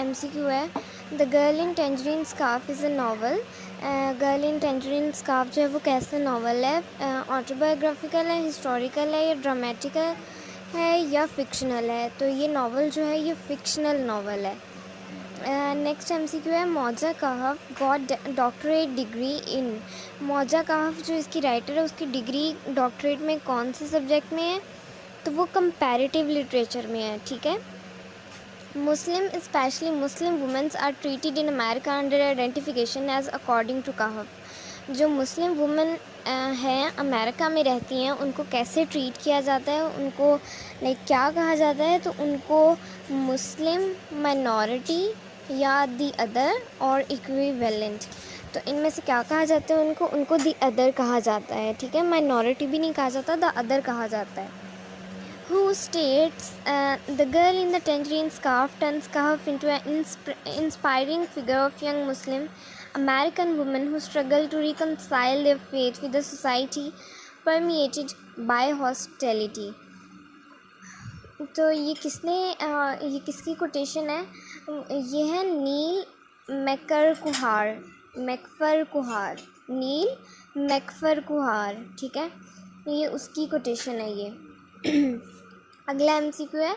MCQ है, the girl in tangerine scarf is a novel. Girl in tangerine scarf जो है वो कैसा नावल है? ऑटोबायोग्राफिकल है, हिस्टोरिकल है, या ड्रामेटिकल है, या फिक्शनल है? तो ये नावल जो है ये फिक्शनल नावल है। नेक्स्ट MCQ है, मौजा कहफ गॉट डॉक्टरेट डिग्री इन। मौजा कहफ जो इसकी राइटर है उसकी डिग्री डॉक्टरेट में कौन से सब्जेक्ट में है? तो वो कंपैरेटिव लिटरेचर में है। ठीक है। Muslim specially Muslim womens are treated in America under identification as according to Kahf. जो मुस्लिम वुमेन हैं अमेरिका में रहती हैं उनको कैसे ट्रीट किया जाता है, उनको क्या कहा जाता है? तो उनको मुस्लिम माइनॉरिटी या दी अदर और इक्विवेलेंट। तो इनमें से क्या कहा जाता है उनको दी अदर कहा जाता है। ठीक है, माइनॉरिटी भी नहीं कहा जाता, द अदर कहा जाता है। Who states the girl in the tangerine scarf turns Kahf into an inspiring figure of young Muslim American women who struggle to reconcile their faith with a society permeated by hostility। तो ये किसकी quotation है? ये है नील मैकफर-कुहार, नील मैकफर-कुहार। ठीक है, ये उसकी कोटेशन है ये। अगला MCQ है,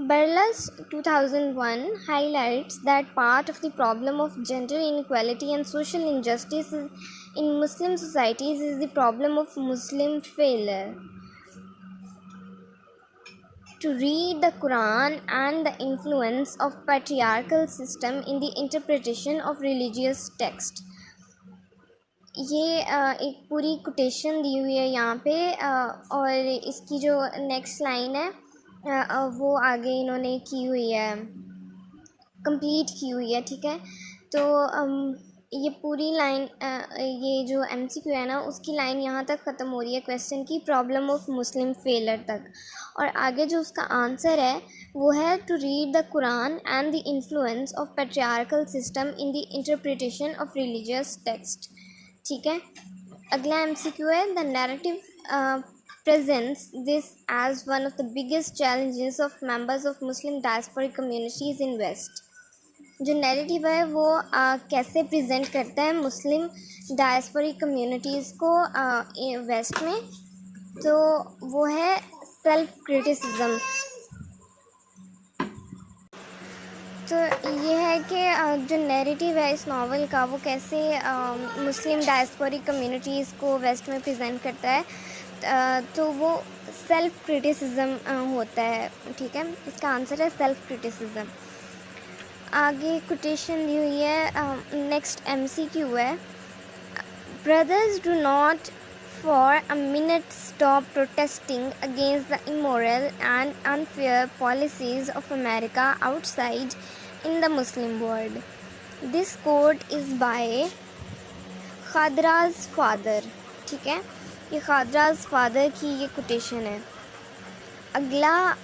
बर्लस 2001 highlights that part of the problem of gender inequality and social injustice in Muslim societies is the problem of Muslim failure to read the Quran and the influence of patriarchal system in the interpretation of religious text। ये एक पूरी quotation दी हुई है यहाँ पे, और इसकी जो नेक्स्ट लाइन है वो आगे इन्होंने की हुई है, कंप्लीट की हुई है। ठीक है, तो ये पूरी लाइन, ये जो MCQ है ना उसकी लाइन यहाँ तक ख़त्म हो रही है क्वेश्चन की, प्रॉब्लम ऑफ मुस्लिम फेलर तक। और आगे जो उसका आंसर है वो है to read the Quran and the influence of patriarchal system in the interpretation of religious text. ठीक है, अगला MCQ है, the narrative presents this as one of the biggest challenges of members of Muslim diasporic communities in West। जो narrative है वो कैसे present करता है मुस्लिम डायस्पोरिक कम्युनिटीज़ को वेस्ट में? तो वो है सेल्फ क्रिटिसिज्म। तो ये है कि जो नैरेटिव है इस नावल का वो कैसे मुस्लिम डायस्पोरिक कम्युनिटीज़ को वेस्ट में प्रेजेंट करता है, तो वो सेल्फ क्रिटिसिज्म होता है। ठीक है, इसका आंसर है सेल्फ क्रिटिसिज्म। आगे कोटेशन दी हुई है, नेक्स्ट MCQ है, brothers do not for a minute stop protesting against the immoral and unfair policies of America outside in the Muslim world. This quote is by Khadra's father. ठीक है, ये खादराज father की ये quotation है। अगला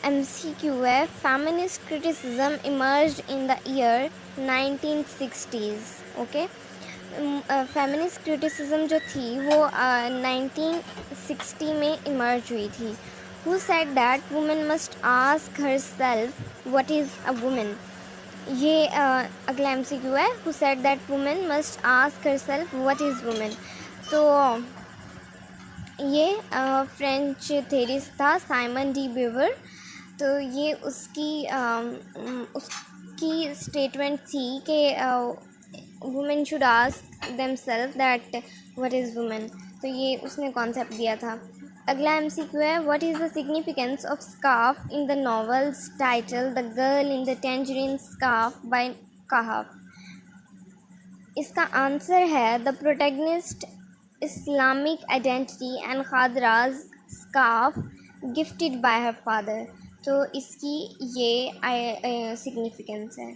MCQ है, feminist criticism emerged in the year 1960s। Okay, feminist criticism जो थी वो 1960 में इमर्ज हुई थी। Who said that women must ask herself what is a women. ये अगला MCQ है, who said that women must ask herself what is women. तो ये फ्रेंच थेरिस्ट था साइमन डी बीवर। तो ये उसकी स्टेटमेंट थी कि women should ask themselves that what is women. तो ये उसने कॉन्सेप्ट दिया था। अगला MCQ है, what is the significance of scarf in the novels title the girl in the tangerine scarf by Kahf. इसका आंसर है the protagonist Islamic identity and Khadra's scarf gifted by her father। तो इसकी ये significance है।